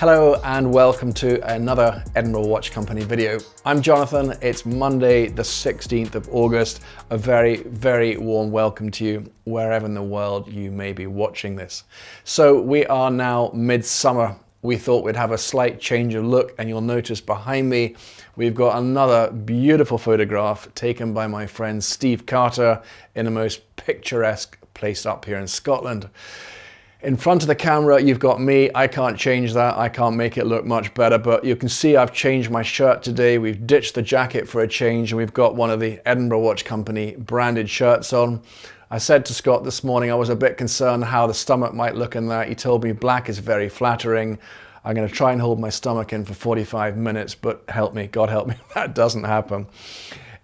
Hello and welcome to another Edinburgh Watch Company video. I'm Jonathan. It's Monday the 16th of August. A very, very warm welcome to you wherever in the world you may be watching this. So we are now midsummer. We thought we'd have a slight change of look, and you'll notice behind me we've got another beautiful photograph taken by my friend Steve Carter in the most picturesque place up here in Scotland. In front of the camera, you've got me. I can't change that. I can't make it look much better, but you can see I've changed my shirt today. We've ditched the jacket for a change, and we've got one of the Edinburgh Watch Company branded shirts on. I said to Scott this morning I was a bit concerned how the stomach might look in that. He told me black is very flattering. I'm going to try and hold my stomach in for 45 minutes, but help me, God help me, that doesn't happen.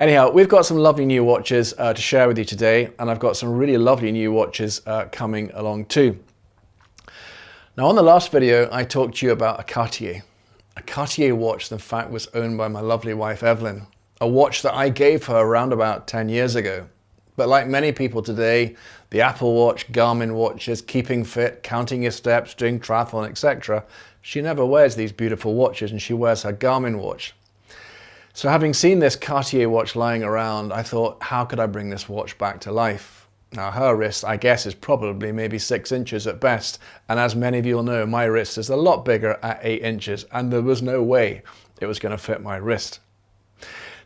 Anyhow, we've got some lovely new watches to share with you today, and I've got some really lovely new watches coming along too. Now, on the last video, I talked to you about a Cartier watch that in fact was owned by my lovely wife, Evelyn, a watch that I gave her around about 10 years ago. But like many people today, the Apple Watch, Garmin watches, keeping fit, counting your steps, doing triathlon, etc., she never wears these beautiful watches, and she wears her Garmin watch. So having seen this Cartier watch lying around, I thought, how could I bring this watch back to life? Now, her wrist, I guess, is probably maybe 6 inches at best. And as many of you will know, my wrist is a lot bigger at 8 inches, and there was no way it was going to fit my wrist.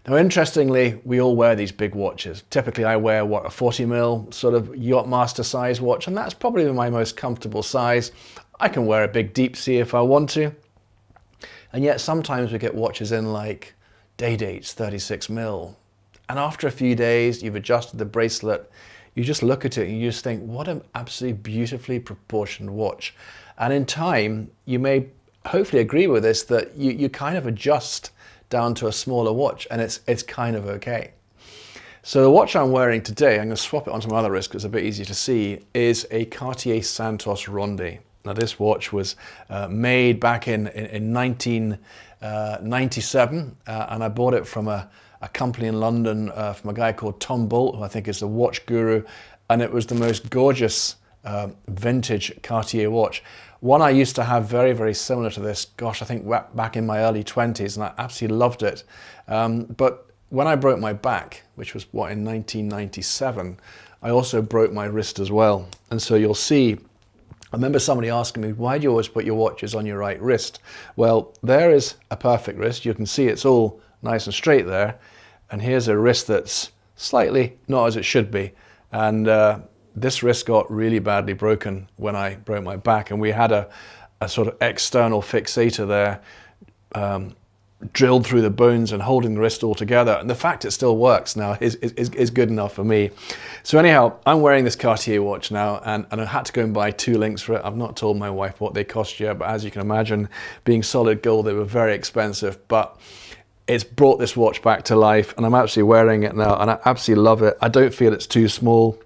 Now, interestingly, we all wear these big watches. Typically, I wear, a 40mm sort of yacht master size watch, and that's probably my most comfortable size. I can wear a big deep sea if I want to. And yet sometimes we get watches in like day dates, 36mm. And after a few days, you've adjusted the bracelet, you just look at it and you just think, what an absolutely beautifully proportioned watch. And in time, you may hopefully agree with this, that you kind of adjust down to a smaller watch, and it's kind of okay. So the watch I'm wearing today, I'm going to swap it onto my other wrist because it's a bit easier to see, is a Cartier Santos Rendez. Now this watch was made back in 1997, and I bought it from a company in London from a guy called Tom Bolt, who I think is the watch guru, and it was the most gorgeous vintage Cartier watch. One I used to have very, very similar to this, gosh, I think back in my early 20s, and I absolutely loved it. But when I broke my back, which was in 1997, I also broke my wrist as well. And so you'll see, I remember somebody asking me, why do you always put your watches on your right wrist? Well, there is a perfect wrist. You can see it's all nice and straight there. And here's a wrist that's slightly not as it should be. And this wrist got really badly broken when I broke my back. And we had a sort of external fixator there, drilled through the bones and holding the wrist all together. And the fact it still works now is good enough for me. So anyhow, I'm wearing this Cartier watch now, and I had to go and buy 2 links for it. I've not told my wife what they cost yet, but as you can imagine, being solid gold, they were very expensive. But it's brought this watch back to life, and I'm actually wearing it now, and I absolutely love it. I don't feel it's too small,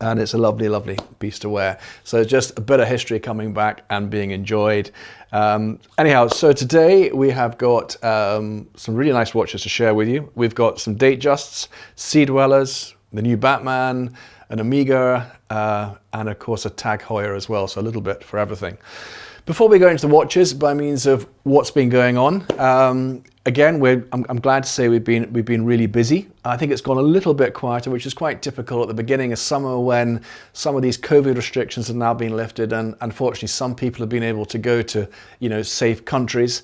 and it's a lovely, lovely piece to wear. So just a bit of history coming back and being enjoyed. Anyhow, so today we have got some really nice watches to share with you. We've got some Datejusts, Sea-Dwellers, the new Batman, an Amiga, and of course a Tag Heuer as well, so a little bit for everything. Before we go into the watches, by means of what's been going on, again, I'm glad to say we've been really busy. I think it's gone a little bit quieter, which is quite typical at the beginning of summer when some of these COVID restrictions have now been lifted, and unfortunately some people have been able to go to, safe countries.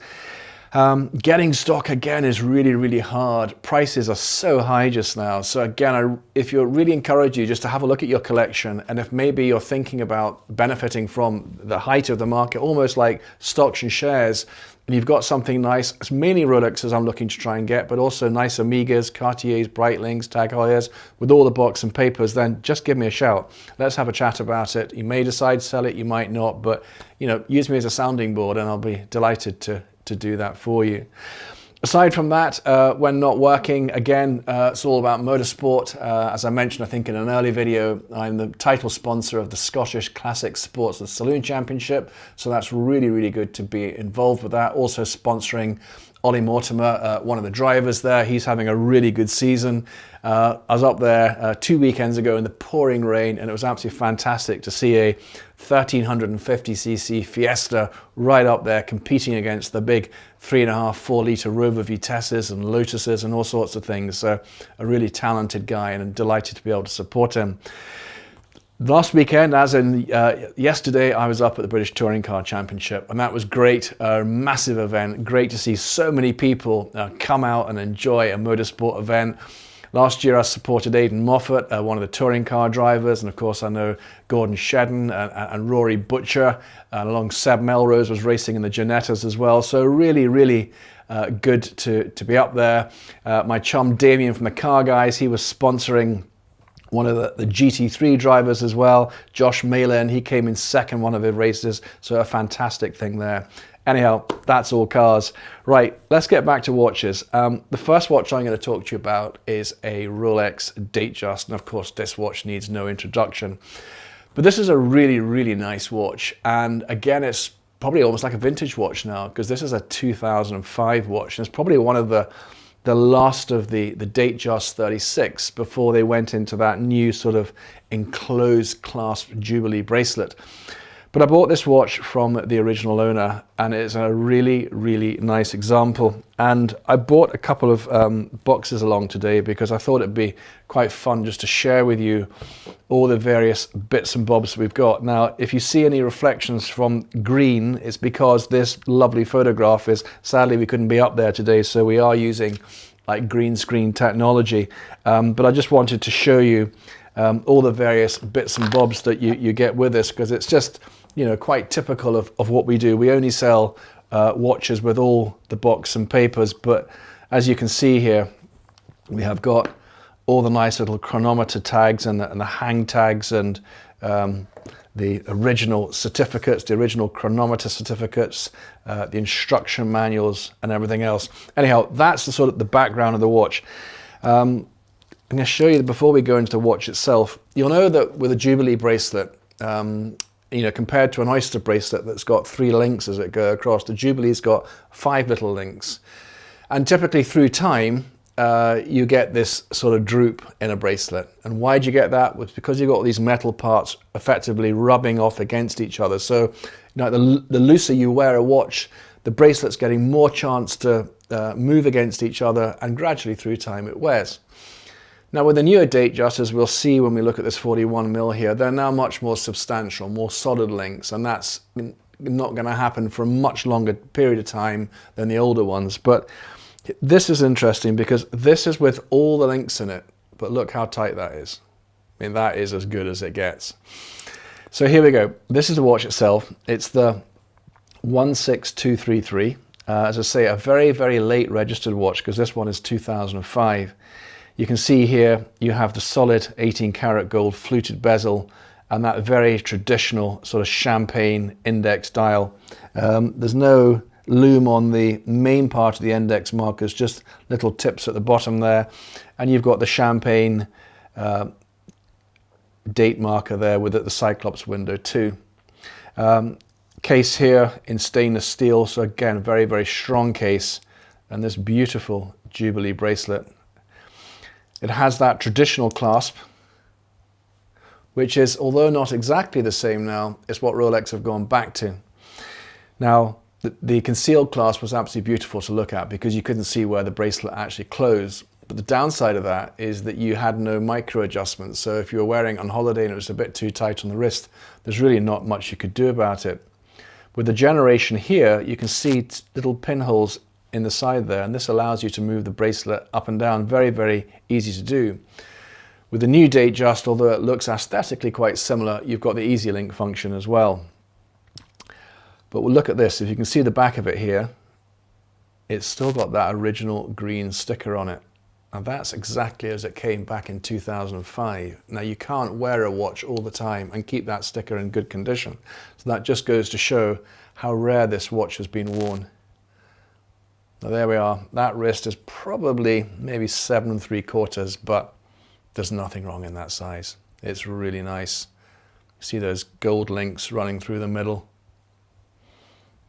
Getting stock again is really, really hard. Prices are so high just now. So again, if you really encourage you just to have a look at your collection, and if maybe you're thinking about benefiting from the height of the market, almost like stocks and shares, and you've got something nice, it's mainly Rolexes I'm looking to try and get, but also nice Amigas, Cartiers, Breitlings, Tag Heuers, with all the box and papers, then just give me a shout. Let's have a chat about it. You may decide to sell it, you might not, but use me as a sounding board and I'll be delighted to do that for you. Aside from that, when not working, again, it's all about motorsport. As I mentioned, I think in an early video, I'm the title sponsor of the Scottish Classic Sports and Saloon Championship. So that's really, really good to be involved with that. Also sponsoring Ollie Mortimer, one of the drivers there. He's having a really good season. I was up there 2 weekends ago in the pouring rain, and it was absolutely fantastic to see a 1350cc Fiesta right up there competing against the big 3.5, 4 litre Rover Vitesses and Lotuses and all sorts of things. So a really talented guy, and I'm delighted to be able to support him. Last weekend, as in yesterday, I was up at the British Touring Car Championship, and that was great, a massive event. Great to see so many people come out and enjoy a motorsport event. Last year I supported Aidan Moffat, one of the touring car drivers, and of course I know Gordon Shedden and Rory Butcher, and along Seb Melrose was racing in the Ginettas as well. So really, really good to be up there. My chum Damien from the Car Guys, he was sponsoring one of the GT3 drivers as well. Josh Malin, he came in second one of the races, so a fantastic thing there. Anyhow, that's all cars. Right, let's get back to watches. The first watch I'm going to talk to you about is a Rolex Datejust, and of course this watch needs no introduction. But this is a really, really nice watch, and again, it's probably almost like a vintage watch now, because this is a 2005 watch, and it's probably one of the last of the Datejust 36 before they went into that new sort of enclosed clasp Jubilee bracelet. But I bought this watch from the original owner, and it's a really, really nice example. And I bought a couple of boxes along today because I thought it'd be quite fun just to share with you all the various bits and bobs we've got. Now, if you see any reflections from green, it's because this lovely photograph is, sadly we couldn't be up there today, so we are using like green screen technology. But I just wanted to show you all the various bits and bobs that you get with this, because it's just, you know, quite typical of what we do. We only sell watches with all the box and papers, but as you can see here, we have got all the nice little chronometer tags and the hang tags, and the original certificates, the original chronometer certificates, the instruction manuals and everything else. Anyhow, that's the sort of the background of the watch. I'm going to show you, before we go into the watch itself, you'll know that with a Jubilee bracelet, you know, compared to an Oyster bracelet that's got 3 links as it goes across, the Jubilee's got 5 little links. And typically through time, you get this sort of droop in a bracelet. And why do you get that? Well, it's because you've got all these metal parts effectively rubbing off against each other. So, you know, the looser you wear a watch, the bracelet's getting more chance to move against each other, and gradually through time it wears. Now with the newer Datejust, as we'll see when we look at this 41mm here, they're now much more substantial, more solid links, and that's not going to happen for a much longer period of time than the older ones. But this is interesting because this is with all the links in it, but look how tight that is. I mean, that is as good as it gets. So here we go. This is the watch itself. It's the 16233. As I say, a very, very late registered watch, because this one is 2005. You can see here you have the solid 18 karat gold fluted bezel and that very traditional sort of champagne index dial. There's no lume on the main part of the index markers, just little tips at the bottom there. And you've got the champagne date marker there with the Cyclops window too. Case here in stainless steel, so again, very, very strong case, and this beautiful Jubilee bracelet. It has that traditional clasp, which is, although not exactly the same now, it's what Rolex have gone back to. Now, the concealed clasp was absolutely beautiful to look at because you couldn't see where the bracelet actually closed. But the downside of that is that you had no micro adjustments. So if you were wearing on holiday and it was a bit too tight on the wrist, there's really not much you could do about it. With the generation here, you can see little pinholes in the side there, and this allows you to move the bracelet up and down. Very, very easy to do. With the new Datejust, although it looks aesthetically quite similar, you've got the Easy Link function as well. But we'll look at this. If you can see the back of it here, it's still got that original green sticker on it. And that's exactly as it came back in 2005. Now, you can't wear a watch all the time and keep that sticker in good condition. So that just goes to show how rare this watch has been worn. Now there we are. That wrist is probably maybe 7 3/4, but there's nothing wrong in that size. It's really nice. See those gold links running through the middle.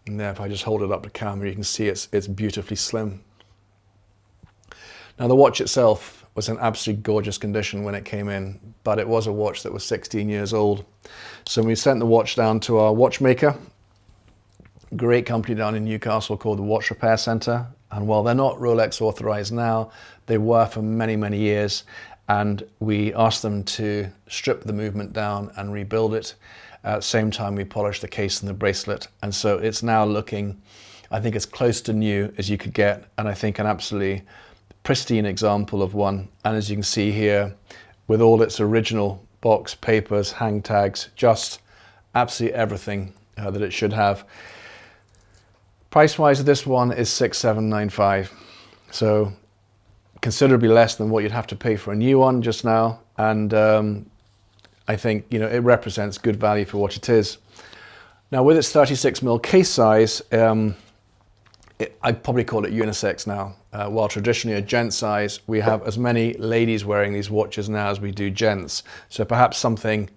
And there, if I just hold it up to camera, you can see it's beautifully slim. Now the watch itself was in absolutely gorgeous condition when it came in, but it was a watch that was 16 years old. So we sent the watch down to our watchmaker, great company down in Newcastle called the Watch Repair Centre. And while they're not Rolex authorized now, they were for many, many years. And we asked them to strip the movement down and rebuild it. At the same time, we polished the case and the bracelet. And so it's now looking, I think, as close to new as you could get. And I think an absolutely pristine example of one. And as you can see here, with all its original box, papers, hang tags, just absolutely everything that it should have. Price-wise, this one is $6,795. So considerably less than what you'd have to pay for a new one just now. And I think, you know, it represents good value for what it is. Now with its 36mm case size, I'd probably call it unisex now. While traditionally a gent size, we have as many ladies wearing these watches now as we do gents. So perhaps something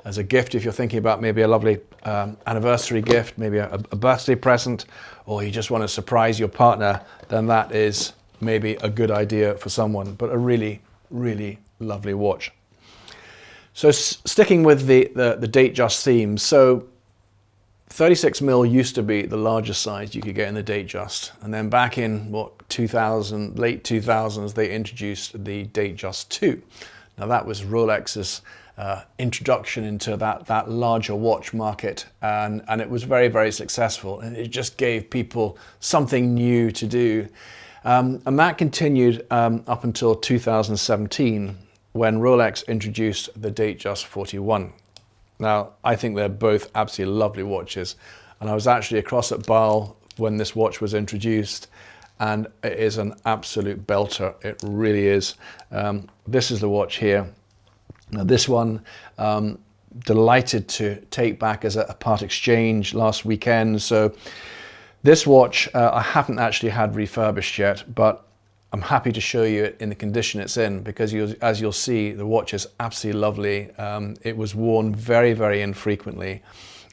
as a gift, if you're thinking about maybe a lovely anniversary gift, maybe a birthday present, or you just want to surprise your partner, then that is maybe a good idea for someone, but a really, really lovely watch. So sticking with the Datejust theme, so 36mm used to be the largest size you could get in the Datejust, and then back in what, late 2000s, they introduced the Datejust 2. Now that was Rolex's introduction into that larger watch market, and it was very, very successful, and it just gave people something new to do. And that continued up until 2017, when Rolex introduced the Datejust 41. Now, I think they're both absolutely lovely watches, and I was actually across at Basel when this watch was introduced, and it is an absolute belter. It really is. This is the watch here. Now this one, delighted to take back as a part exchange last weekend. So this watch I haven't actually had refurbished yet, but I'm happy to show you it in the condition it's in, because as you'll see, the watch is absolutely lovely. It was worn very, very infrequently.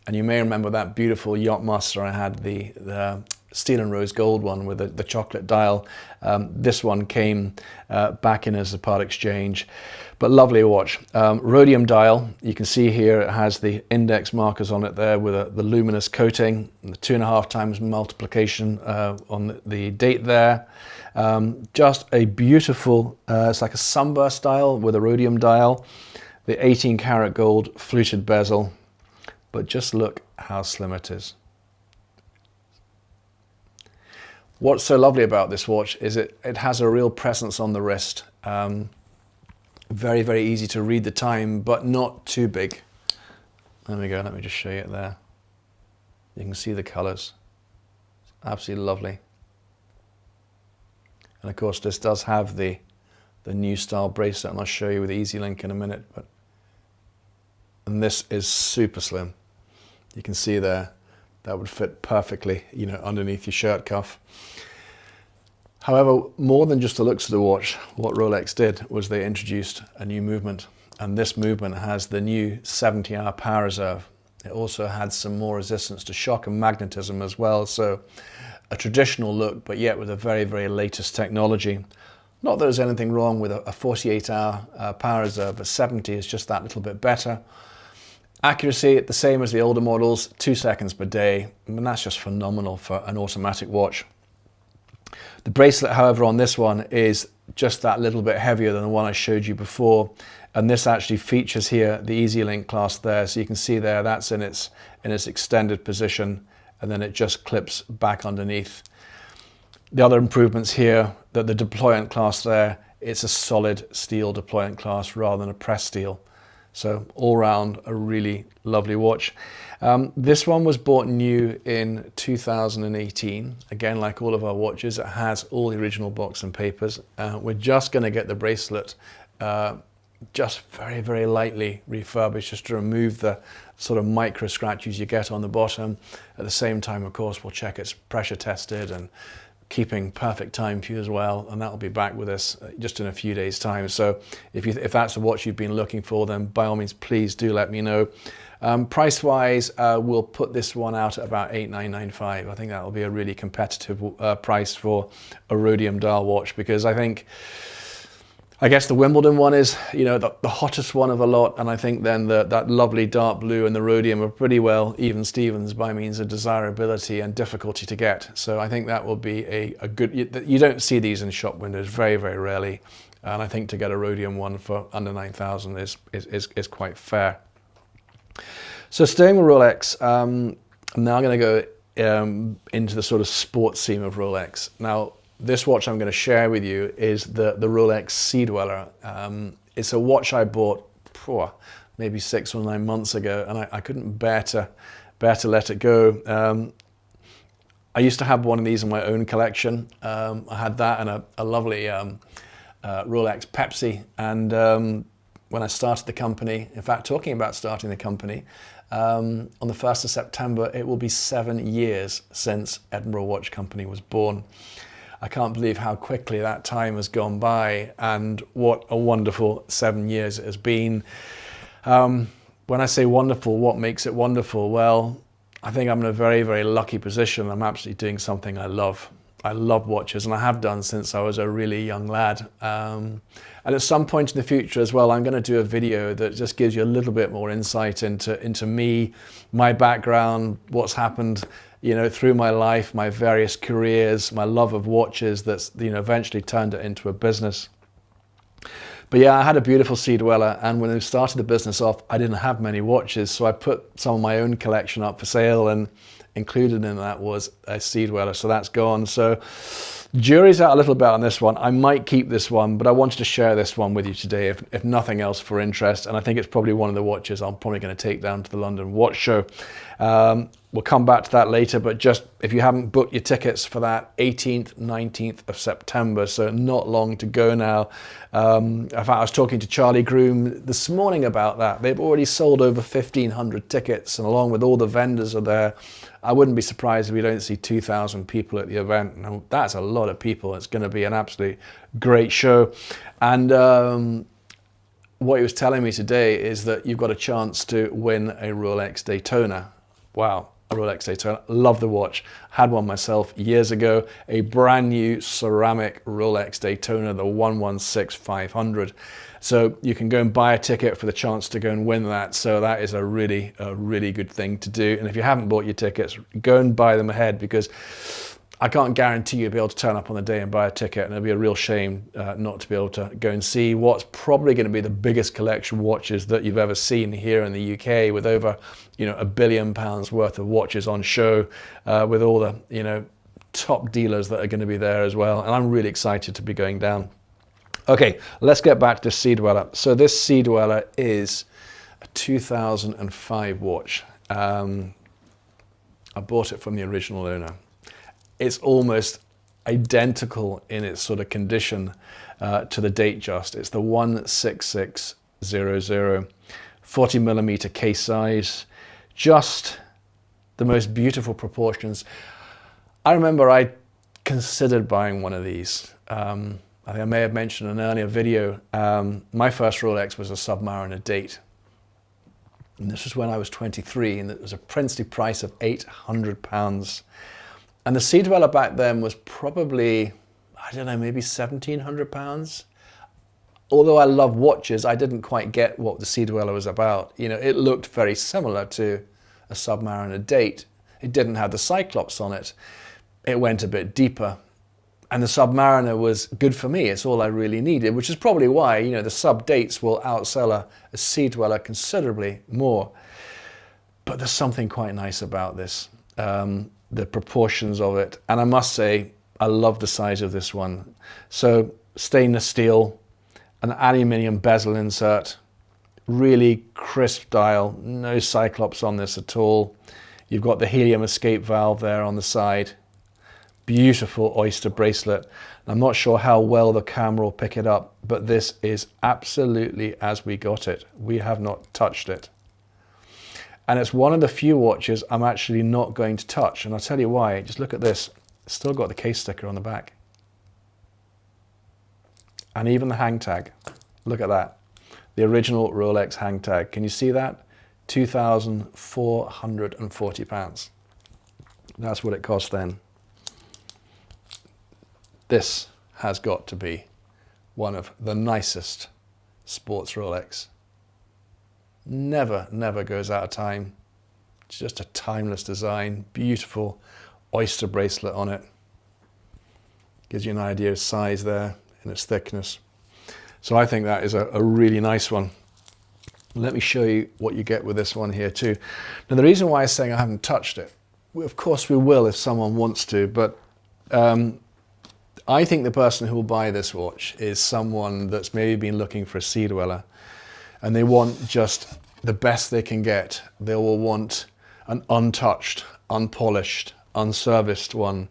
And you may remember that beautiful Yacht Master I had, the steel and rose gold one with the chocolate dial. This one came back in as a part exchange, but lovely watch. Rhodium dial, you can see here it has the index markers on it there with the luminous coating, and the 2.5 times multiplication on the date there. Just a beautiful, it's like a sunburst dial with a rhodium dial, the 18 karat gold fluted bezel, but just look how slim it is. What's so lovely about this watch is it has a real presence on the wrist. Very, very easy to read the time, but not too big. There we go, let me just show you it there. You can see the colors. Absolutely lovely. And of course, this does have the new style bracelet, and I'll show you with Easy Link in a minute. And this is super slim. You can see there, that would fit perfectly, you know, underneath your shirt cuff. However, more than just the looks of the watch, what Rolex did was they introduced a new movement, and this movement has the new 70-hour power reserve. It also had some more resistance to shock and magnetism as well, so a traditional look, but yet with a very, very latest technology. Not that there's anything wrong with a 48-hour power reserve, but 70 is just that little bit better. Accuracy, the same as the older models, 2 seconds per day, and that's just phenomenal for an automatic watch. The bracelet, however, on this one is just that little bit heavier than the one I showed you before, and this actually features here the Easy Link clasp there, so you can see there that's in its extended position, and then it just clips back underneath. The other improvements here, that the deployant clasp there, it's a solid steel deployant clasp rather than a pressed steel. So all round a really lovely watch. This one was bought new in 2018. Again, like all of our watches, it has all the original box and papers. We're just going to get the bracelet just very, very lightly refurbished, just to remove the sort of micro scratches you get on the bottom. At the same time, of course, we'll check it's pressure tested and keeping perfect time for you as well, and that'll be back with us just in a few days' time. So if that's the watch you've been looking for, then by all means, please do let me know. Price-wise, we'll put this one out at about $8,995. I think that will be a really competitive price for a rhodium dial watch, because I guess the Wimbledon one is, you know, the hottest one of a lot, and I think then that lovely dark blue and the rhodium are pretty well even Stevens by means of desirability and difficulty to get. So I think that will be a good, you don't see these in shop windows very, very rarely, and I think to get a rhodium one for under 9,000 is quite fair. So staying with Rolex, I'm now going to go into the sort of sports theme of Rolex. Now, this watch I'm going to share with you is the Rolex Sea-Dweller. It's a watch I bought maybe 6 or 9 months ago, and I couldn't bear to let it go. I used to have one of these in my own collection. I had that and a lovely Rolex Pepsi, and when I started the company, in fact, talking about starting the company, on the 1st of September, it will be 7 years since Edinburgh Watch Company was born. I can't believe how quickly that time has gone by, and what a wonderful 7 years it has been. When I say wonderful, what makes it wonderful? Well, I think I'm in a very, very lucky position. I'm actually doing something I love. I love watches, and I have done since I was a really young lad. And at some point in the future as well, I'm going to do a video that just gives you a little bit more insight into me, my background, what's happened, you know, through my life, my various careers, my love of watches that's, you know, eventually turned it into a business. But yeah, I had a beautiful Sea-Dweller, and when I started the business off, I didn't have many watches, so I put some of my own collection up for sale, and included in that was a Sea-Dweller, so that's gone. So jury's out a little bit on this one. I might keep this one, but I wanted to share this one with you today, if nothing else, for interest, and I think it's probably one of the watches I'm probably going to take down to the London Watch Show. We'll come back to that later, but just if you haven't booked your tickets for that, 18th, 19th of September, so not long to go now. In fact, I was talking to Charlie Groom this morning about that. They've already sold over 1,500 tickets, and along with all the vendors are there, I wouldn't be surprised if we don't see 2,000 people at the event. Now, that's a lot of people. It's going to be an absolutely great show. And what he was telling me today is that you've got a chance to win a Rolex Daytona. Wow, a Rolex Daytona. Love the watch. Had one myself years ago. A brand new ceramic Rolex Daytona, the 116500. So you can go and buy a ticket for the chance to go and win that. So that is a really good thing to do. And if you haven't bought your tickets, go and buy them ahead, because I can't guarantee you'll be able to turn up on the day and buy a ticket, and it'll be a real shame not to be able to go and see what's probably going to be the biggest collection of watches that you've ever seen here in the UK, with over, you know, £1 billion worth of watches on show, with all the, you know, top dealers that are going to be there as well. And I'm really excited to be going down. Okay, let's get back to Sea-Dweller. So this Sea-Dweller is a 2005 watch. I bought it from the original owner. It's almost identical in its sort of condition to the Datejust. It's the 16600, 40mm case size, just the most beautiful proportions. I remember I considered buying one of these. I think I may have mentioned in an earlier video, my first Rolex was a Submariner date. And this was when I was 23, and it was a princely price of £800. And the Sea-Dweller back then was probably, I don't know, maybe £1,700. Although I love watches, I didn't quite get what the Sea-Dweller was about. You know, it looked very similar to a Submariner date. It didn't have the Cyclops on it. It went a bit deeper. And the Submariner was good for me. It's all I really needed, which is probably why, you know, the sub dates will outsell a Sea-Dweller considerably more. But there's something quite nice about this, the proportions of it. And I must say, I love the size of this one. So stainless steel, an aluminium bezel insert, really crisp dial, no Cyclops on this at all. You've got the helium escape valve there on the side. Beautiful Oyster bracelet. I'm not sure how well the camera will pick it up, but this is absolutely as we got it. We have not touched it. And it's one of the few watches I'm actually not going to touch, and I'll tell you why. Just look at this. Still got the case sticker on the back. And even the hang tag. Look at that. The original Rolex hang tag. Can you see that? £2,440. That's what it cost then. This has got to be one of the nicest sports Rolex. Never, never goes out of time. It's just a timeless design. Beautiful oyster bracelet on it. Gives you an idea of size there and its thickness. So I think that is a really nice one. Let me show you what you get with this one here too. Now the reason why I'm saying I haven't touched it, of course we will if someone wants to, but I think the person who will buy this watch is someone that's maybe been looking for a Sea-Dweller and they want just the best they can get. They will want an untouched, unpolished, unserviced one,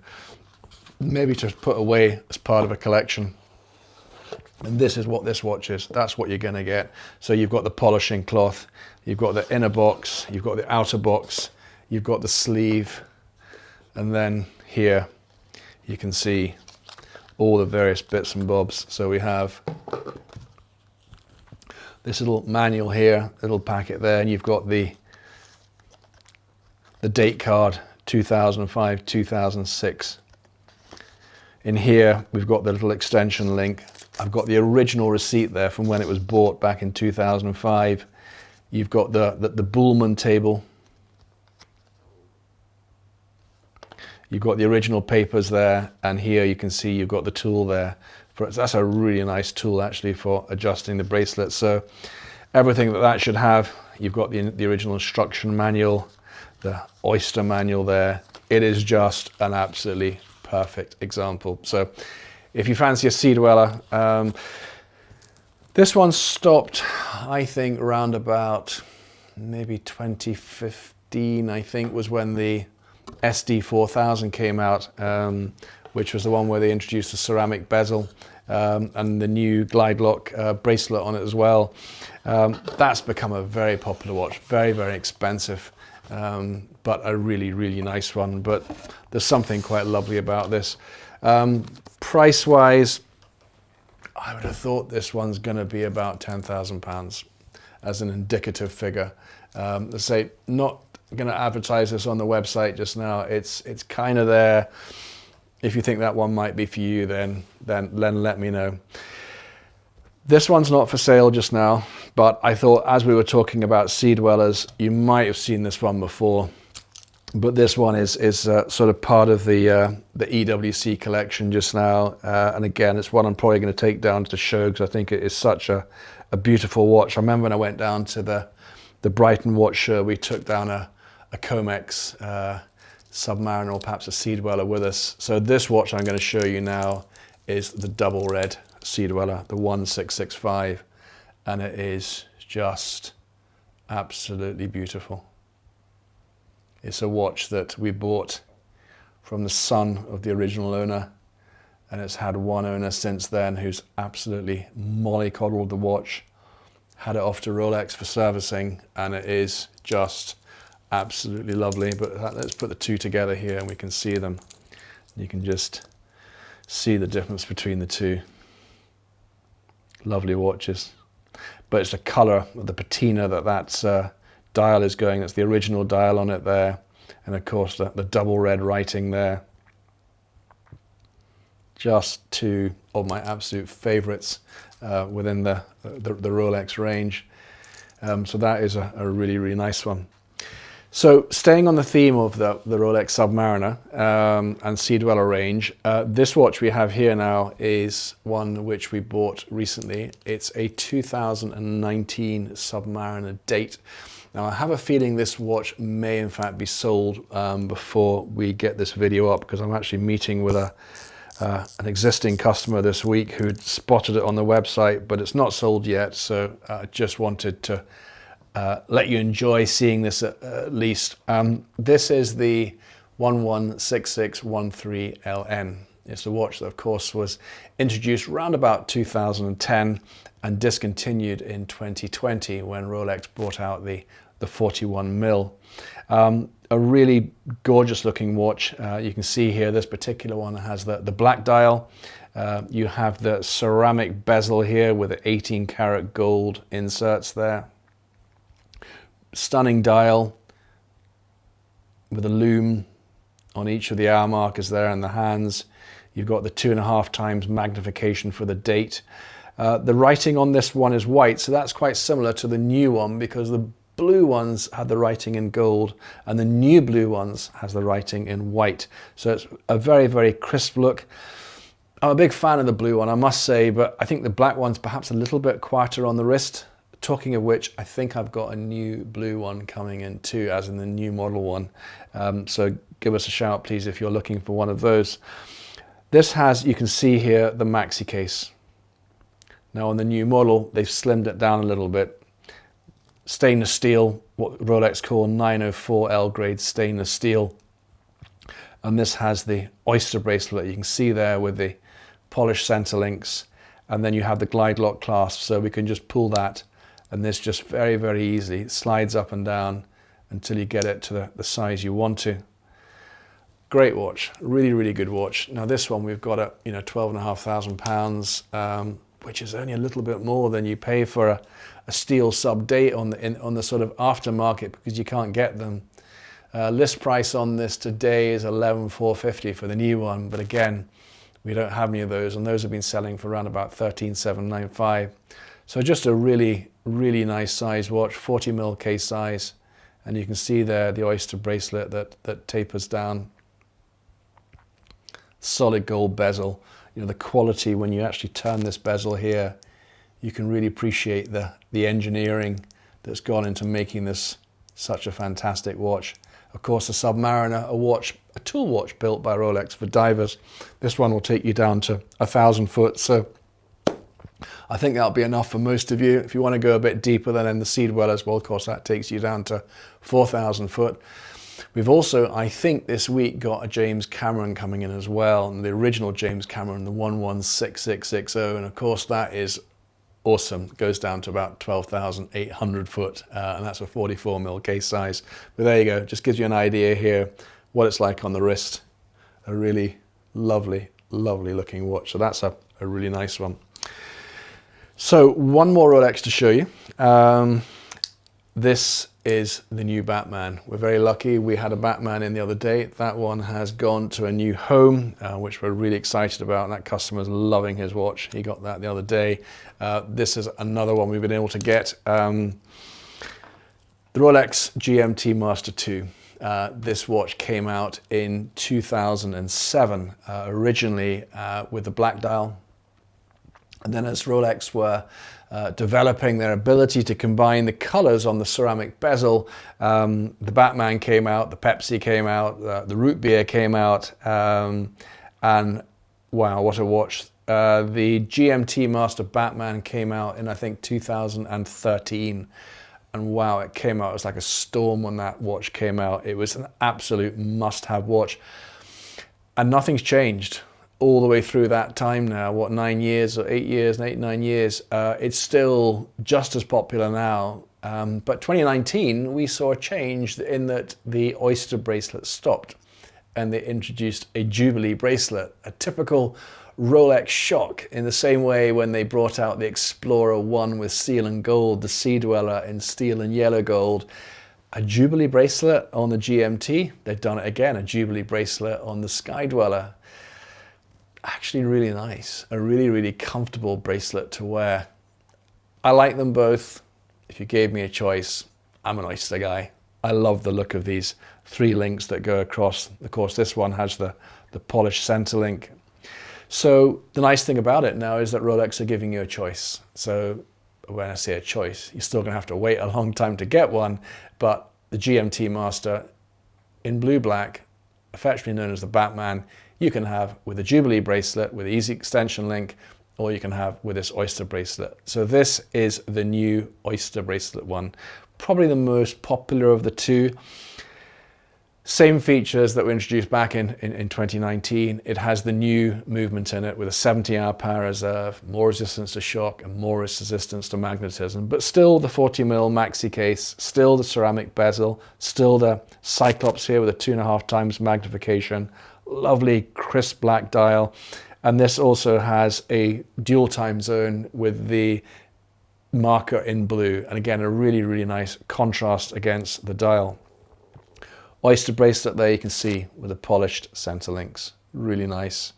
maybe to put away as part of a collection. And this is what this watch is. That's what you're going to get. So you've got the polishing cloth, you've got the inner box, you've got the outer box, you've got the sleeve, and then here you can see all the various bits and bobs. So we have this little manual here, little packet there, and you've got the date card, 2005, 2006. In here, we've got the little extension link. I've got the original receipt there from when it was bought back in 2005. You've got the Bullman table. You've got the original papers there, and here you can see you've got the tool there. That's a really nice tool actually for adjusting the bracelet. So everything that should have, you've got the original instruction manual, the Oyster manual there. It is just an absolutely perfect example. So if you fancy a Sea-Dweller, this one stopped, I think, around about maybe 2015, I think, was when the SD4000 came out, which was the one where they introduced the ceramic bezel and the new glide lock bracelet on it as well. That's become a very popular watch, very, very expensive, but a really, really nice one. But there's something quite lovely about this. Price-wise, I would have thought this one's going to be about £10,000 as an indicative figure. Let's say, not going to advertise this on the website just now. It's kind of there. If you think that one might be for you, then let me know. This one's not for sale just now, but I thought as we were talking about Sea-Dwellers, you might have seen this one before. But this one is sort of part of the EWC collection just now. And again, it's one I'm probably going to take down to the show because I think it is such a beautiful watch. I remember when I went down to the Brighton watch show, we took down a Comex Submariner or perhaps a Sea-Dweller with us. So this watch I'm going to show you now is the double red Sea-Dweller, the 1665. And it is just absolutely beautiful. It's a watch that we bought from the son of the original owner, and it's had one owner since then who's absolutely mollycoddled the watch, had it off to Rolex for servicing, and it is just absolutely lovely. But let's put the two together here and we can see them. You can just see the difference between the two. Lovely watches. But it's the colour of the patina that's dial is going. That's the original dial on it there, and of course the double red writing there. Just two of my absolute favorites within the Rolex range. So that is a really, really nice one. So staying on the theme of the Rolex Submariner and Sea-Dweller range, this watch we have here now is one which we bought recently. It's a 2019 Submariner date. Now I have a feeling this watch may in fact be sold before we get this video up, because I'm actually meeting with an existing customer this week who'd spotted it on the website, but it's not sold yet. So I just wanted to let you enjoy seeing this at least. This is the 116613LN. It's a watch that of course was introduced around about 2010 and discontinued in 2020 when Rolex brought out the the 41 mil. A really gorgeous looking watch. You can see here this particular one has the black dial. You have the ceramic bezel here with the 18 karat gold inserts there. Stunning dial with a lume on each of the hour markers there and the hands. You've got the 2.5 times magnification for the date. The writing on this one is white, so that's quite similar to the new one, because the blue ones had the writing in gold and the new blue ones has the writing in white. So it's a very, very crisp look. I'm a big fan of the blue one, I must say, but I think the black one's perhaps a little bit quieter on the wrist. Talking of which, I think I've got a new blue one coming in too, as in the new model one. So give us a shout, please, if you're looking for one of those. This has, you can see here, the maxi case. Now on the new model, they've slimmed it down a little bit. Stainless steel, what Rolex call 904L grade stainless steel. And this has the Oyster Bracelet, you can see there with the polished center links. And then you have the glide lock clasp, so we can just pull that. And this just very, very easily slides up and down until you get it to the size you want to. Great watch, really, really good watch. Now this one we've got at £12,500, which is only a little bit more than you pay for a steel sub date on the sort of aftermarket, because you can't get them. List price on this today is $11,450 for the new one, but again, we don't have any of those, and those have been selling for around about $13,795. So just a really, really nice size watch, 40 mil case size, and you can see there the Oyster Bracelet that tapers down. Solid gold bezel. The quality when you actually turn this bezel here, you can really appreciate the engineering that's gone into making this such a fantastic watch. Of course, the Submariner, a tool watch built by Rolex for divers. This one will take you down to 1,000 foot, so I think that'll be enough for most of you. If you want to go a bit deeper, then in the Sea-Dwellers, well, of course, that takes you down to 4,000 foot. We've also, I think, this week got a James Cameron coming in as well, and the original James Cameron, the 116660, and of course that is awesome. It goes down to about 12,800 foot, and that's a 44 mil case size. But there you go, just gives you an idea here what it's like on the wrist. A really lovely, lovely looking watch. So that's a really nice one. So one more Rolex to show you. This is the new Batman. We're very lucky. We had a Batman in the other day. That one has gone to a new home, which we're really excited about. And that customer's loving his watch. He got that the other day. This is another one we've been able to get. The Rolex Gmt Master Ii. This watch came out in 2007, originally with the black dial. And then as Rolex were developing their ability to combine the colors on the ceramic bezel, the Batman came out, the Pepsi came out, the root beer came out, and wow, what a watch. The Gmt Master Batman came out in, I think, 2013. And wow, it came out, it was like a storm when that watch came out. It was an absolute must-have watch. And nothing's changed all the way through that time now, what, 9 years or 8 years, 9 years, it's still just as popular now. But 2019, we saw a change in that the Oyster Bracelet stopped and they introduced a Jubilee Bracelet, a typical Rolex shock, in the same way when they brought out the Explorer 1 with steel and gold, the Sea-Dweller in steel and yellow gold. A Jubilee Bracelet on the GMT, they've done it again, a Jubilee Bracelet on the Sky-Dweller. Actually really nice, a really, really comfortable bracelet to wear. I like them both. If you gave me a choice, I'm an Oyster guy. I love the look of these 3 links that go across. Of course, this one has the polished center link. So the nice thing about it now is that Rolex are giving you a choice. So when I say a choice, you're still gonna have to wait a long time to get one, but the Gmt Master in blue black, affectionately known as the Batman, you can have with a Jubilee bracelet with easy extension link, or you can have with this Oyster bracelet. So this is the new Oyster bracelet one, probably the most popular of the two. Same features that were introduced back in 2019. It has the new movement in it with a 70-hour power reserve, more resistance to shock and more resistance to magnetism, but still the 40mm maxi case, still the ceramic bezel, still the Cyclops here with a 2.5 times magnification, lovely crisp black dial. And this also has a dual time zone with the marker in blue. And again, a really, really nice contrast against the dial. Oyster Bracelet there you can see with the polished center links, really nice.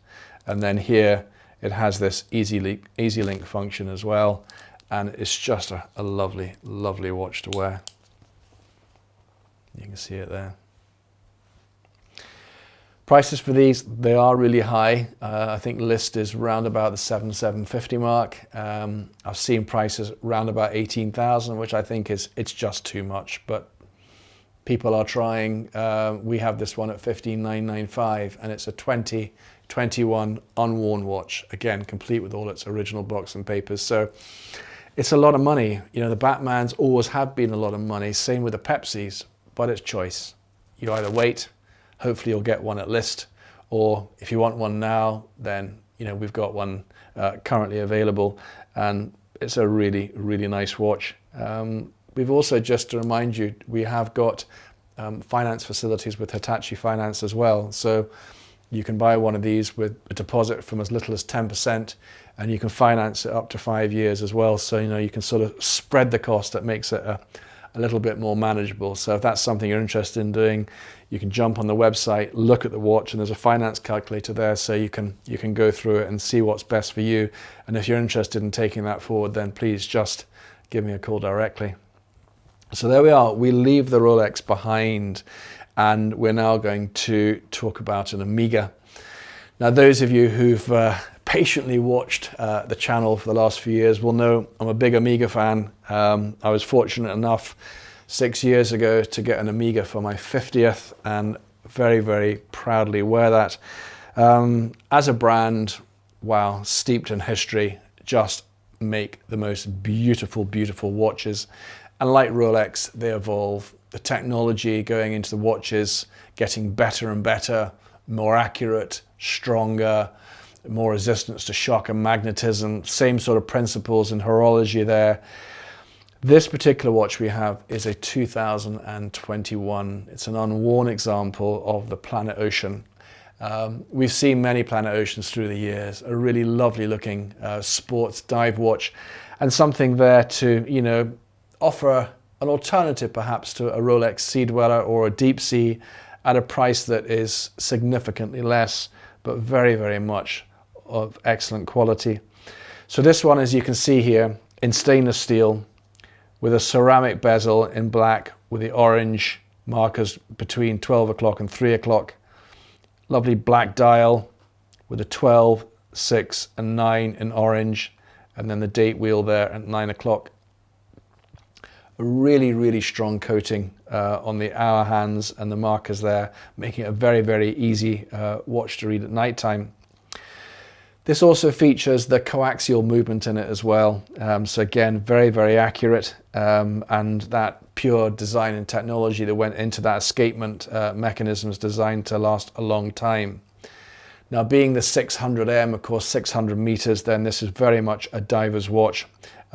And then here it has this easy link function as well, and it's just a lovely, lovely watch to wear. You can see it there. Prices for these, they are really high. I think list is round about the 7,750 mark. I've seen prices round about 18,000, which I think it's just too much, but people are trying. We have this one at 15,995, and it's a 2021 unworn watch, again complete with all its original box and papers. So it's a lot of money. You know, the Batmans always have been a lot of money, same with the Pepsis, but it's choice. You either wait, hopefully you'll get one at list, or if you want one now, then you know we've got one currently available, and it's a really, really nice watch. We've also, just to remind you, we have got finance facilities with Hitachi Finance as well. So you can buy one of these with a deposit from as little as 10%, and you can finance it up to 5 years as well. So, you know, you can sort of spread the cost. That makes it a little bit more manageable. So if that's something you're interested in doing, you can jump on the website, look at the watch, and there's a finance calculator there, so you can go through it and see what's best for you. And if you're interested in taking that forward, then please just give me a call directly. So there we are, we leave the Rolex behind, and we're now going to talk about an Amiga. Now, those of you who've patiently watched the channel for the last few years will know I'm a big Amiga fan. I was fortunate enough 6 years ago to get an Amiga for my 50th, and very, very proudly wear that. As a brand, wow, steeped in history, just make the most beautiful, beautiful watches. And like Rolex, they evolve. The technology going into the watches, getting better and better, more accurate, stronger, more resistance to shock and magnetism, same sort of principles in horology there. This particular watch we have is a 2021. It's an unworn example of the Planet Ocean. We've seen many Planet Oceans through the years, a really lovely looking sports dive watch, and something there to, you know, offer an alternative perhaps to a Rolex Sea-Dweller or a Deep Sea at a price that is significantly less, but very, very much of excellent quality. So this one, as you can see here, in stainless steel with a ceramic bezel in black with the orange markers between 12 o'clock and 3 o'clock. Lovely black dial with a 12, 6 and 9 in orange, and then the date wheel there at 9 o'clock. A really, really strong coating on the hour hands and the markers there, making it a very, very easy watch to read at night time. This also features the coaxial movement in it as well. So again, very, very accurate, and that pure design and technology that went into that escapement mechanism is designed to last a long time. Now, being the 600M, of course, 600 meters, then this is very much a diver's watch.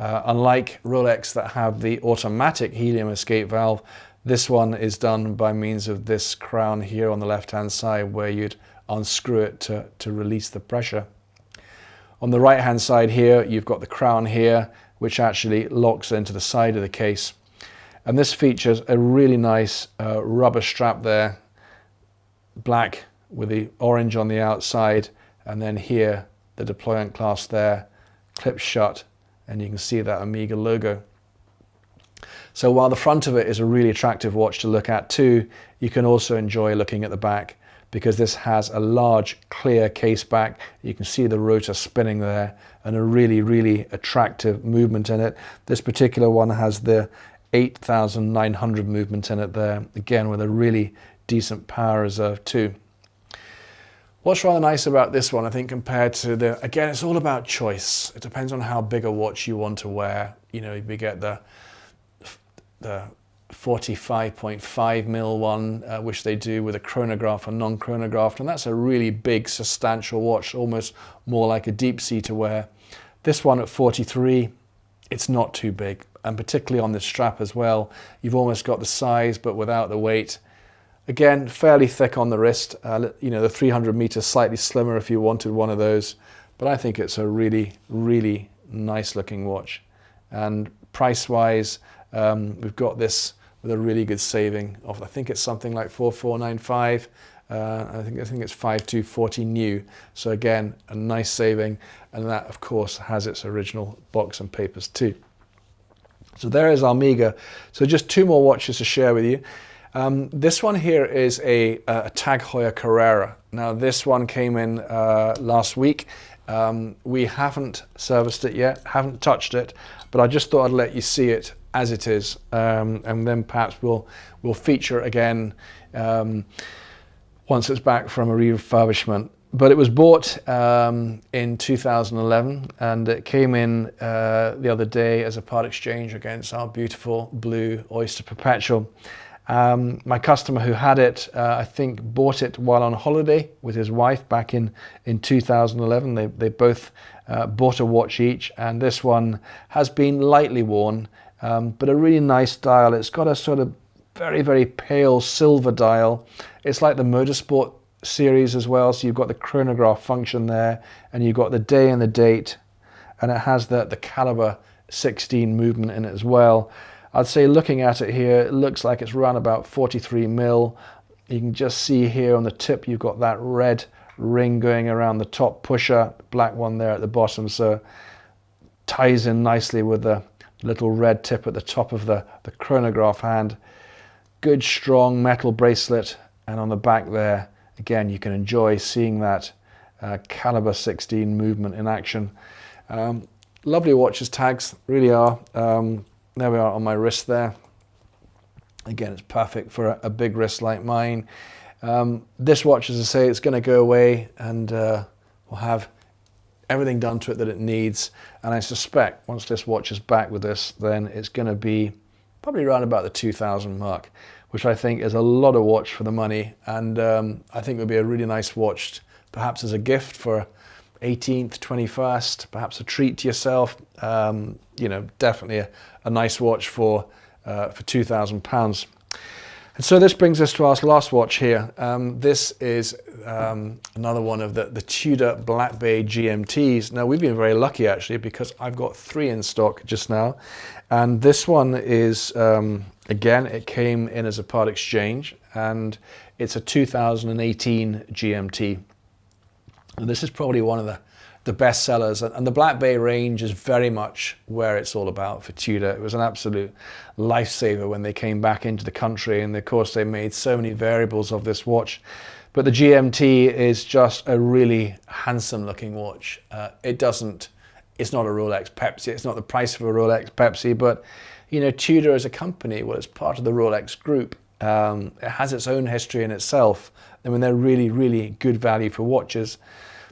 Unlike Rolex that have the automatic helium escape valve, this one is done by means of this crown here on the left-hand side, where you'd unscrew it to release the pressure. On the right-hand side here, you've got the crown here, which actually locks into the side of the case. And this features a really nice rubber strap there, black with the orange on the outside, and then here, the deployment clasp there, clips shut, and you can see that Amiga logo. So while the front of it is a really attractive watch to look at too, you can also enjoy looking at the back, because this has a large clear case back. You can see the rotor spinning there, and a really, really attractive movement in it. This particular one has the 8,900 movement in it there, again with a really decent power reserve too. What's rather nice about this one, I think, compared to the, again, it's all about choice. It depends on how big a watch you want to wear. You know, you get the 45.5 mil one, which they do with a chronograph and non-chronographed, and that's a really big, substantial watch, almost more like a deep sea to wear. This one at 43, it's not too big, and particularly on this strap as well, you've almost got the size but without the weight. Again, fairly thick on the wrist. You know, the 300 meters slightly slimmer if you wanted one of those, but I think it's a really, really nice looking watch. And price wise, we've got this with a really good saving of, I think it's something like 4495. I think it's 5240 new. So again, a nice saving, and that of course has its original box and papers too. So there is Amiga. So just two more watches to share with you. This one here is a Tag Hoya Carrera. Now this one came in last week. We haven't serviced it yet, haven't touched it, but I just thought I'd let you see it as it is, and then perhaps we'll feature it again once it's back from a refurbishment. But it was bought in 2011, and it came in the other day as a part exchange against our beautiful blue Oyster Perpetual. My customer who had it, I think, bought it while on holiday with his wife back in 2011. They both bought a watch each, and this one has been lightly worn, but a really nice dial. It's got a sort of very, very pale silver dial. It's like the Motorsport series as well, so you've got the chronograph function there, and you've got the day and the date, and it has the caliber 16 movement in it as well. I'd say looking at it here, it looks like it's around about 43 mil. You can just see here on the tip, you've got that red ring going around the top pusher, black one there at the bottom, so ties in nicely with the little red tip at the top of the chronograph hand. Good strong metal bracelet, and on the back there, again, you can enjoy seeing that caliber 16 movement in action. Lovely watches, tags, really are. There we are on my wrist there. Again, it's perfect for a big wrist like mine. This watch, as I say, it's going to go away, and we'll have everything done to it that it needs. And I suspect once this watch is back with us, then it's going to be probably around about the 2000 mark, which I think is a lot of watch for the money. And I think it would be a really nice watch, perhaps as a gift for 18th, 21st, perhaps a treat to yourself. You know, definitely a nice watch for £2,000. And so this brings us to our last watch here. This is another one of the Tudor Black Bay GMTs. Now we've been very lucky actually, because I've got 3 in stock just now, and this one is again, it came in as a part exchange, and it's a 2018 GMT. And this is probably one of the best sellers, and the Black Bay range is very much where it's all about for Tudor. It was an absolute lifesaver when they came back into the country, and of course they made so many variables of this watch. But the GMT is just a really handsome looking watch. It's not a Rolex Pepsi, it's not the price of a Rolex Pepsi, but you know, Tudor as a company, well, it's part of the Rolex group. It has its own history in itself. I mean, they're really, really good value for watches.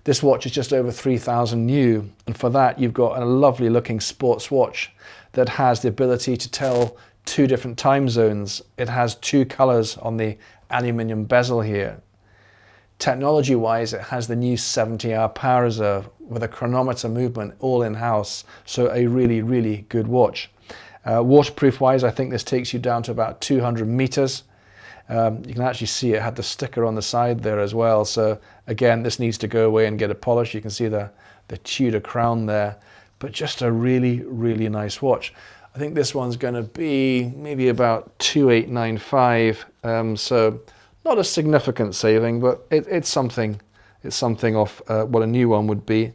This watch is just over 3,000 new, and for that you've got a lovely looking sports watch that has the ability to tell 2 different time zones. It has 2 colors on the aluminium bezel here. Technology wise, it has the new 70-hour power reserve with a chronometer movement all in-house, so a really, really good watch. Waterproof wise, I think this takes you down to about 200 meters. You can actually see it had the sticker on the side there as well. So again, this needs to go away and get a polish. You can see the Tudor crown there, but just a really, really nice watch. I think this one's going to be maybe about 2895. So not a significant saving, but it's something. It's something off what a new one would be.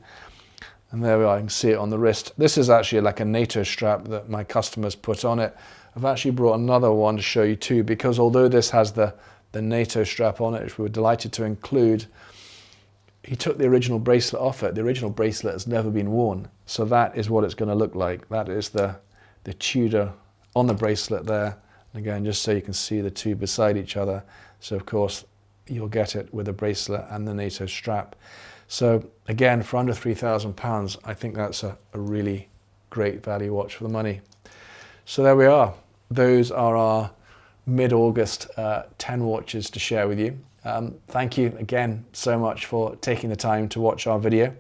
And there we are, you can see it on the wrist. This is actually like a NATO strap that my customers put on it. I've actually brought another one to show you too, because although this has the NATO strap on it, which we were delighted to include, he took the original bracelet off it. The original bracelet has never been worn. So that is what it's going to look like. That is the Tudor on the bracelet there. And again, just so you can see the 2 beside each other. So of course, you'll get it with the bracelet and the NATO strap. So again, for under £3,000, I think that's a really great value watch for the money. So there we are. Those are our mid-August 10 watches to share with you. Thank you again so much for taking the time to watch our video.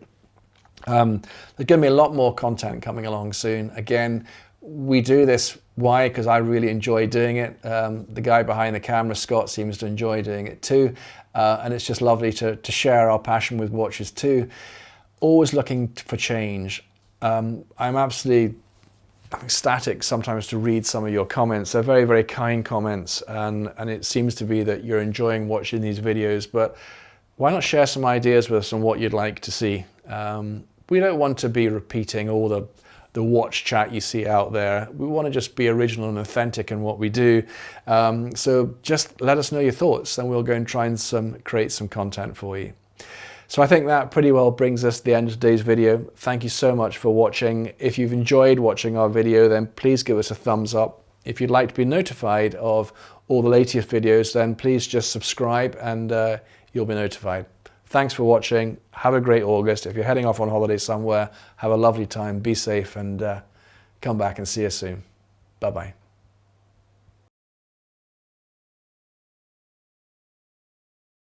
There's going to be a lot more content coming along soon. Again, we do this, why? Because I really enjoy doing it. The guy behind the camera, Scott, seems to enjoy doing it too. And it's just lovely to share our passion with watches too. Always looking for change. I'm absolutely ecstatic sometimes to read some of your comments. They're very, very kind comments, and it seems to be that you're enjoying watching these videos, but why not share some ideas with us on what you'd like to see? We don't want to be repeating all the watch chat you see out there. We want to just be original and authentic in what we do. So just let us know your thoughts, and we'll go and try and create some content for you. So I think that pretty well brings us to the end of today's video. Thank you so much for watching. If you've enjoyed watching our video, then please give us a thumbs up. If you'd like to be notified of all the latest videos, then please just subscribe and you'll be notified. Thanks for watching. Have a great August. If you're heading off on holiday somewhere, have a lovely time, be safe, and come back and see us soon. Bye-bye.